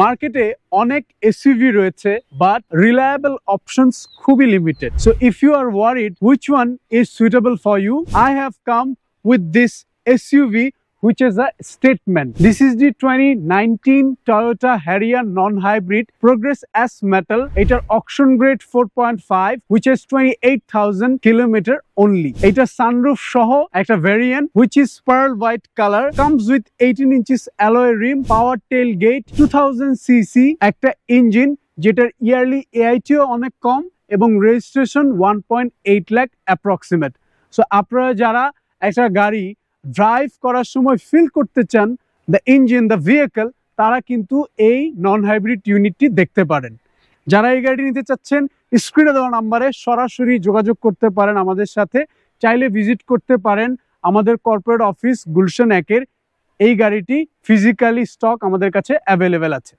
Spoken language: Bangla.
মার্কেটে অনেক এসইউভি রয়েছে বাট রিলায়েবল অপশনস খুবই limited. So if you are worried which one is suitable for you, I have come with this SUV which is a statement. This is the 2019 Toyota Harrier non-hybrid Progress S Metal. It's auction grade 4.5 which is 28,000 kilometer only. It's a sunroof shoho একটা variant which is pearl white color, comes with 18 inches alloy rim, power tailgate, 2000 cc একটা engine যেটার yearly AIT অনেক কম এবং registration 1.8 lakh approximate. So আপনারা যারা একটা গাড়ি ড্রাইভ করার সময় ফিল করতে চান দ্য ইঞ্জিন দ্য ভেহিকল, তারা কিন্তু এই নন হাইব্রিড ইউনিটটি দেখতে পারেন। যারা এই গাড়িটি নিতে চাচ্ছেন স্ক্রিনে দেওয়া নাম্বারে সরাসরি যোগাযোগ করতে পারেন আমাদের সাথে, চাইলে ভিজিট করতে পারেন আমাদের কর্পোরেট অফিস গুলশান 1-এর। এই গাড়িটি ফিজিক্যালি স্টক আমাদের কাছে অ্যাভেলেবেল আছে।